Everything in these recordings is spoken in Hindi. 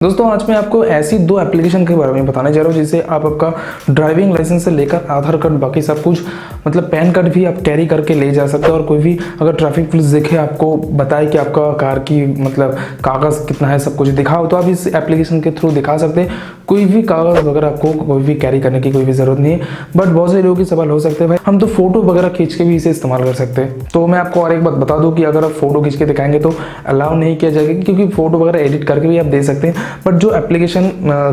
दोस्तों आज मैं आपको ऐसी दो एप्लीकेशन के बारे में बताने जा रहा हूँ जिससे आप आपका ड्राइविंग लाइसेंस से लेकर आधार कार्ड बाकी सब कुछ मतलब पैन कार्ड भी आप कैरी करके ले जा सकते हो। और कोई भी अगर ट्रैफिक पुलिस देखे आपको बताए कि आपका कार की मतलब कागज़ कितना है सब कुछ दिखाओ तो आप इस एप्लीकेशन के थ्रू दिखा सकते हैं। कोई भी कागज़ वगैरह आपको कोई भी कैरी करने की कोई भी ज़रूरत नहीं है। बट बहुत से लोगों की सवाल हो सकते हैं भाई हम तो फोटो वगैरह खींच के भी इसे इस्तेमाल कर सकते हैं। तो मैं आपको और एक बात बता दूँ कि अगर आप फोटो खींच के दिखाएंगे तो अलाउ नहीं किया जाएगा, क्योंकि फोटो वगैरह एडिट करके भी आप दे सकते हैं। बट जो एप्लीकेशन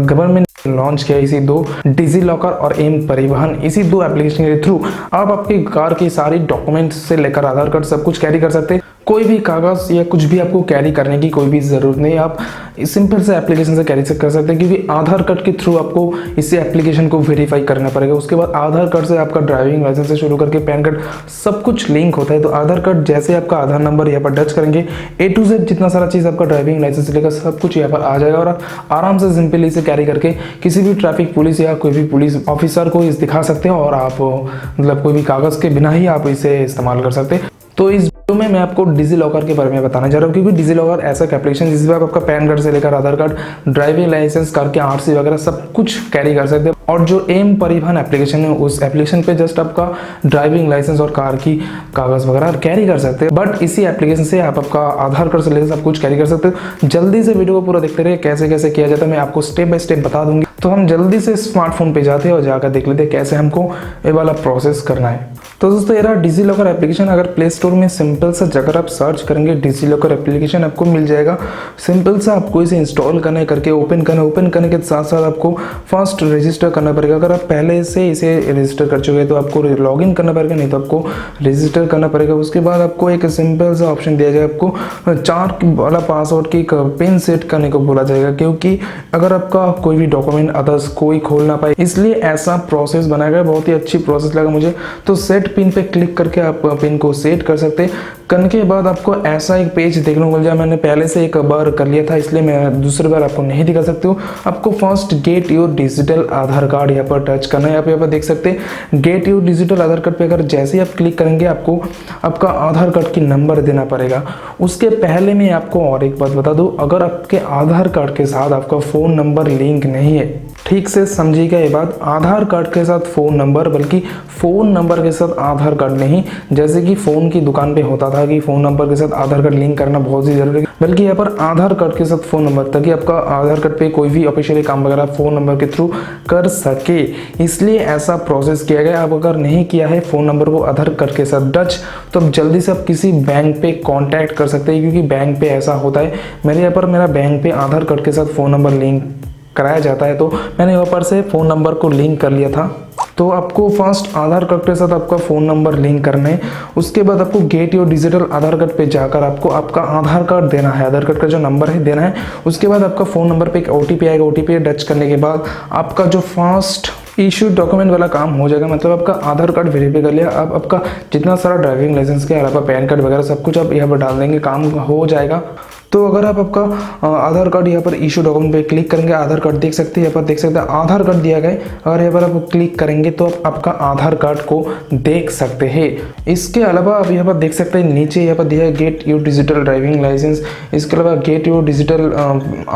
गवर्नमेंट लॉन्च किया इसी दो डिजी लॉकर और mParivahan, इसी दो एप्लीकेशन के थ्रू आप आपकी कार की सारी डॉक्यूमेंट्स से लेकर आधार कार्ड सब कुछ कैरी कर सकते हैं। कोई भी कागज़ या कुछ भी आपको कैरी करने की कोई भी ज़रूरत नहीं, आप सिंपल से एप्लीकेशन से कैरी कर सकते हैं। क्योंकि आधार कार्ड के थ्रू आपको इसी एप्लीकेशन को वेरीफाई करना पड़ेगा। उसके बाद आधार कार्ड से आपका ड्राइविंग लाइसेंस से शुरू करके पैन कार्ड सब कुछ लिंक होता है। तो आधार कार्ड जैसे आपका आधार नंबर यहाँ पर टच करेंगे A to Z जितना सारा चीज़ आपका ड्राइविंग लाइसेंस से लेकर सब कुछ यहाँ पर आ जाएगा और आप आराम से सिंपली इसे कैरी करके किसी भी ट्रैफिक पुलिस या कोई भी पुलिस ऑफिसर को इस दिखा सकते हैं और आप मतलब कोई भी कागज़ के बिना ही आप इसे इस्तेमाल कर सकते हैं। तो इस वीडियो में मैं आपको डिजी लॉकर के बारे में बताने जा रहा हूँ, क्योंकि डिजी लॉकर ऐसा एप्लीकेशन जिसमें आप आपका पैन कार्ड से लेकर आधार कार्ड, ड्राइविंग लाइसेंस, कार के आरसी वगैरह सब कुछ कैरी कर सकते हैं। और जो mParivahan एप्लीकेशन है उस एप्लीकेशन पे जस्ट आपका ड्राइविंग लाइसेंस और कार की कागज़ वगैरह कैरी कर सकते हैं। बट इसी एप्लीकेशन से आप आपका आधार कार्ड से लेकर सब कुछ कैरी कर सकते हो। जल्दी से वीडियो को पूरा देखते रहिए, कैसे कैसे किया जाता है मैं आपको स्टेप बाय स्टेप बता दूंगी। तो हम जल्दी से स्मार्टफोन पे जाते हैं और जाकर देख लेते हैं कैसे हमको ये वाला प्रोसेस करना है। तो दोस्तों ये रहा डिजी लॉकर एप्लीकेशन। अगर प्ले स्टोर में सिंपल सा अगर आप सर्च करेंगे डिजी लॉकर एप्लीकेशन आपको मिल जाएगा। सिंपल सा आपको इसे इंस्टॉल करना है, करके ओपन करने के साथ साथ आपको फर्स्ट रजिस्टर करना पड़ेगा। अगर आप पहले से इसे रजिस्टर कर चुके हैं तो आपको लॉगिन करना पड़ेगा, नहीं तो आपको रजिस्टर करना पड़ेगा। उसके बाद आपको एक सिंपल सा ऑप्शन दिया जाएगा, आपको 4 वाला पासवर्ड की पिन सेट करने को बोला जाएगा, क्योंकि अगर आपका कोई भी डॉक्यूमेंट अदर्स कोई खोल ना पाए, इसलिए ऐसा प्रोसेस बनाया गया। बहुत ही अच्छी प्रोसेस लगा मुझे। तो सेट पिन पे क्लिक करके आप पिन को सेट कर सकते हैं। करने के बाद आपको ऐसा एक पेज देखने को मिल जाए। मैंने पहले से एक बार कर लिया था इसलिए मैं दूसरी बार आपको नहीं दिखा सकती हूँ। आपको first gate your digital Aadhaar card यहाँ पर टच करना है। आप यहाँ पर देख सकते हैं gate your digital Aadhaar card पे अगर जैसे ही आप क्लिक करेंगे आपको आपका आधार कार्ड की नंबर देना पड़ेगा। उसके पहले मैं आपको और एक बात बता दूँ, अगर आपके आधार कार्ड के साथ आपका फ़ोन नंबर लिंक नहीं है, ठीक से समझिएगा ये बात, आधार कार्ड के साथ फ़ोन नंबर, बल्कि फ़ोन नंबर के साथ आधार कार्ड नहीं। जैसे कि फ़ोन की दुकान पे होता था कि फ़ोन नंबर के साथ आधार कार्ड लिंक करना बहुत ही ज़रूरी है, बल्कि यहाँ पर आधार कार्ड के साथ फ़ोन नंबर, ताकि आपका आधार कार्ड पे कोई भी ऑफिशियली काम वगैरह फ़ोन नंबर के थ्रू कर सके, इसलिए ऐसा प्रोसेस किया गया। आप अगर नहीं किया है फ़ोन नंबर को आधार कार्ड के साथ टच, तो अब जल्दी से आप किसी बैंक पे कॉन्टैक्ट कर सकते हैं, क्योंकि बैंक पे ऐसा होता है। मेरे यहाँ पर मेरा बैंक पे आधार कार्ड के साथ फ़ोन नंबर लिंक कराया जाता है, तो मैंने यहाँ पर से फ़ोन नंबर को लिंक कर लिया था। तो आपको फर्स्ट आधार कार्ड के साथ आपका फ़ोन नंबर लिंक करना है। उसके बाद आपको gate your digital Aadhaar card पे जाकर आपको आपका आधार कार्ड देना है, आधार कार्ड का जो नंबर है देना है। उसके बाद आपका फ़ोन नंबर पे एक OTP आएगा। OTP टच करने के बाद आपका जो फर्स्ट इशू डॉक्यूमेंट वाला काम हो जाएगा, मतलब आपका आधार कार्ड वेरीफाई कर लिया। अब आपका जितना सारा ड्राइविंग लाइसेंस के अलावा पैन कार्ड वगैरह सब कुछ आप यहाँ पर डाल देंगे, काम हो जाएगा। तो अगर आप आपका आधार कार्ड यहाँ पर इशू डॉक्यूमेंट पे क्लिक करेंगे, आधार कार्ड देख सकते हैं, यहाँ पर देख सकते हैं आधार कार्ड दिया गया है। अगर यहाँ पर आप क्लिक करेंगे तो आप आपका आधार कार्ड को देख सकते हैं। इसके अलावा आप यहाँ पर देख सकते हैं नीचे यहाँ पर दिया है get your digital driving licence, इसके अलावा गेट योर डिजिटल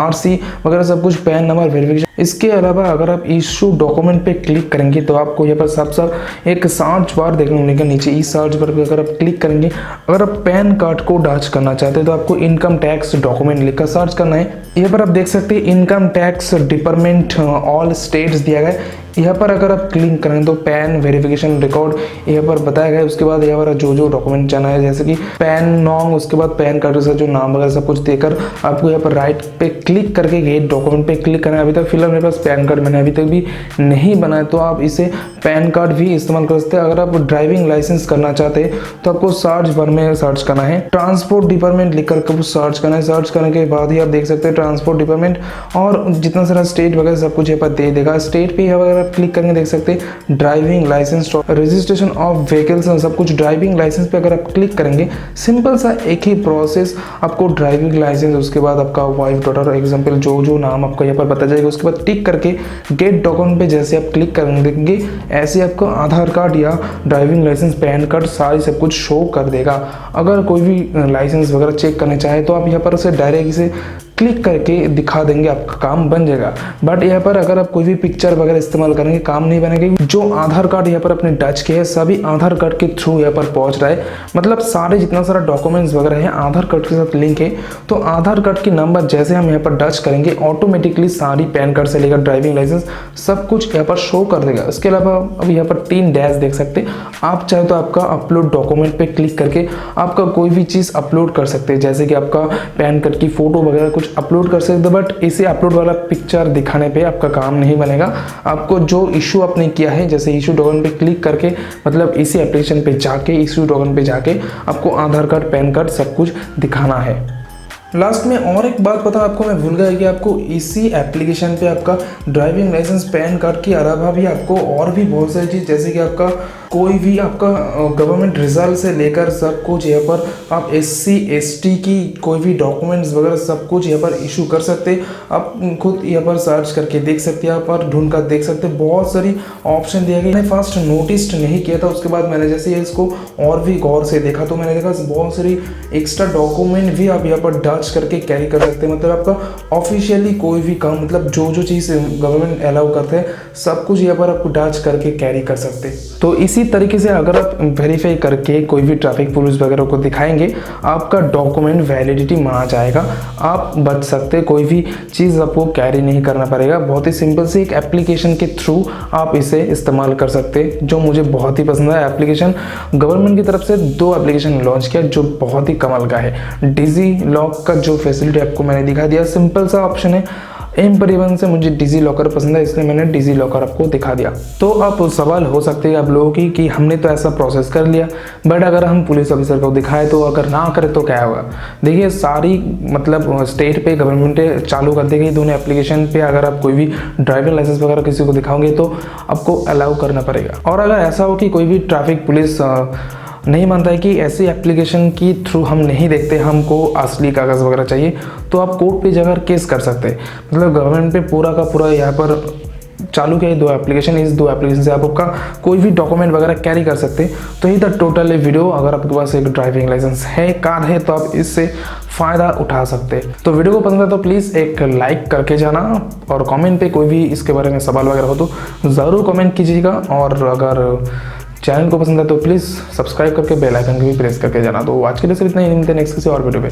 RC वगैरह सब कुछ, पैन नंबर वेरिफिकेशन। इसके अलावा अगर आप इशू डॉक्यूमेंट पे क्लिक करेंगे तो आपको यहाँ पर सब एक सर्च बार देखने को मिलेगा। नीचे इस सर्च बार पे अगर आप क्लिक करेंगे, अगर आप पैन कार्ड को टच करना चाहते हैं तो आपको इनकम टैक्स डॉक्यूमेंट लिखकर सर्च करना है। यहाँ पर आप देख सकते हैं income tax department all states दिया गया है। यहाँ पर अगर आप क्लिक करें तो पैन वेरिफिकेशन रिकॉर्ड यहाँ पर बताया गया है। उसके बाद यहाँ पर जो डॉक्यूमेंट चाहना है, जैसे कि पैन नॉन्ग, उसके बाद पैन कार्ड के साथ जो नाम वगैरह सब कुछ देकर आपको यहाँ पर राइट पे क्लिक करके गेट डॉक्यूमेंट पे क्लिक करना है। अभी तक फिलहाल मेरे पास पैन कार्ड मैंने अभी तक भी नहीं बनाया, तो आप इसे पैन कार्ड भी इस्तेमाल कर सकते हैं। अगर आप ड्राइविंग लाइसेंस करना चाहते हैं तो आपको सर्च बार में सर्च करना है ट्रांसपोर्ट डिपार्टमेंट लिख कर सर्च करना है। सर्च करने के बाद ही आप देख सकते हैं ट्रांसपोर्ट डिपार्टमेंट और जितना सारा स्टेट वगैरह सब कुछ यहाँ पर दे देगा। स्टेट पे अगर आप क्लिक करेंगे देख सकते हैं driving licence, registration of vehicles, सब कुछ ड्राइविंग लाइसेंस पे अगर आप क्लिक करेंगे, सिंपल सा एक ही प्रोसेस, आपको ड्राइविंग लाइसेंस, उसके बाद आपका वाइफ डॉटर एग्जाम्पल जो नाम आपको यहाँ पर बता जाएगा। उसके बाद टिक करके गेट डॉक्यूमेंट पे जैसे आप क्लिक करेंगे ऐसे आपको आधार कार्ड या ड्राइविंग लाइसेंस, पैन कार्ड सारी सब कुछ शो कर देगा। अगर कोई भी लाइसेंस वगैरह चेक करना चाहे तो आप यहाँ पर से डायरेक्ट इसे क्लिक करके दिखा देंगे, आपका काम बन जाएगा। बट यहाँ पर अगर आप कोई भी पिक्चर वगैरह इस्तेमाल करेंगे काम नहीं बनेगा। जो आधार कार्ड यहाँ पर अपने टच के है सभी आधार कार्ड के थ्रू यहाँ पर पहुँच रहा है, मतलब सारे जितना सारा डॉक्यूमेंट्स वगैरह है आधार कार्ड के साथ लिंक है। तो आधार कार्ड की नंबर जैसे हम यहाँ पर टच करेंगे ऑटोमेटिकली सारी पैन कार्ड से लेकर ड्राइविंग लाइसेंस सब कुछ यहाँ पर शो कर देगा। इसके अलावा अब यहाँ पर 3 डैश देख सकते हैं। आप चाहे तो आपका अपलोड डॉक्यूमेंट पे क्लिक करके आपका कोई भी चीज़ अपलोड कर सकते हैं, जैसे कि आपका पैन कार्ड की फोटो वगैरह कुछ अपलोड कर सकते हैं। बट इसे अपलोड वाला पिक्चर दिखाने पे आपका काम नहीं बनेगा। आपको जो इशू आपने किया है जैसे इशू डॉक्यूमेंट पे क्लिक करके मतलब इसी एप्लीकेशन पे जाके इशू डॉक्यूमेंट पे जाके आपको आधार कार्ड पैन कार्ड सब कुछ दिखाना है। लास्ट में और एक बात पता आपको मैं भूल गया कि आपको इसी एप्लीकेशन पे आपका ड्राइविंग लाइसेंस पैन कार्ड के अलावा भी आपको और भी बहुत सारी चीज़ जैसे कि आपका कोई भी आपका गवर्नमेंट रिजल्ट से लेकर सब कुछ यहाँ पर आप SC ST की कोई भी डॉक्यूमेंट्स वगैरह सब कुछ यहाँ पर इशू कर सकते हैं। आप खुद यहाँ पर सर्च करके देख सकते हैं, यहाँ पर ढूंढ कर देख सकते हैं। बहुत सारी ऑप्शन दिया गया। मैंने फर्स्ट नोटिस नहीं किया था, उसके बाद मैंने जैसे इसको और भी गौर से देखा तो मैंने देखा बहुत सारी एक्स्ट्रा डॉक्यूमेंट भी आप यहाँ पर टच करके कैरी कर सकते हैं। मतलब आपका ऑफिशियली कोई भी काम मतलब जो चीज़ गवर्नमेंट अलाउ करते हैं सब कुछ यहाँ पर आपको टच करके कैरी कर सकते हैं। तो इसी तरीके से अगर आप वेरीफाई करके कोई भी ट्रैफिक पुलिस वगैरह को दिखाएंगे आपका डॉक्यूमेंट वैलिडिटी माना जाएगा, आप बच सकते। कोई भी चीज़ आपको कैरी नहीं करना पड़ेगा। बहुत ही सिंपल से एक एप्लीकेशन के थ्रू आप इसे इस्तेमाल कर सकते, जो मुझे बहुत ही पसंद है। एप्लीकेशन गवर्नमेंट की तरफ से 2 एप्लीकेशन लॉन्च किया जो बहुत ही कमाल का है। डिजी लॉक का जो फैसिलिटी आपको मैंने दिखा दिया, सिंपल सा ऑप्शन है। mParivahan से मुझे डिजी लॉकर पसंद है इसलिए मैंने डिजी लॉकर आपको दिखा दिया। तो अब सवाल हो सकते हैं आप लोगों की कि हमने तो ऐसा प्रोसेस कर लिया बट अगर हम पुलिस ऑफिसर को दिखाए तो अगर ना करे तो क्या होगा। देखिए सारी मतलब स्टेट पे गवर्नमेंट चालू कर देगी दोनों एप्लीकेशन पे। अगर आप कोई भी ड्राइविंग लाइसेंस वगैरह किसी को दिखाओगे तो आपको अलाउ करना पड़ेगा। और अगर ऐसा हो कि कोई भी ट्रैफिक पुलिस नहीं मानता है कि ऐसी एप्लीकेशन की थ्रू हम नहीं देखते, हमको असली कागज़ वगैरह चाहिए, तो आप कोर्ट पे जाकर केस कर सकते हैं। मतलब गवर्नमेंट पे पूरा का पूरा यहाँ पर चालू किया 2 एप्लीकेशन। इस 2 एप्लीकेशन से आपका कोई भी डॉक्यूमेंट वगैरह कैरी कर सकते हैं। तो ये था टोटल वीडियो। अगर आपके पास एक ड्राइविंग लाइसेंस है, कार है, तो आप इससे फ़ायदा उठा सकते हैं। तो वीडियो को पसंद है तो प्लीज़ एक लाइक करके जाना और कमेंट पे कोई भी इसके बारे में सवाल वगैरह हो तो ज़रूर कमेंट कीजिएगा। और अगर चैनल को पसंद है तो प्लीज़ सब्सक्राइब करके बेल आइकन भी प्रेस करके जाना। तो आज के लिए सिर्फ इतना ही, मिलते हैं नेक्स्ट किसी और वीडियो पे।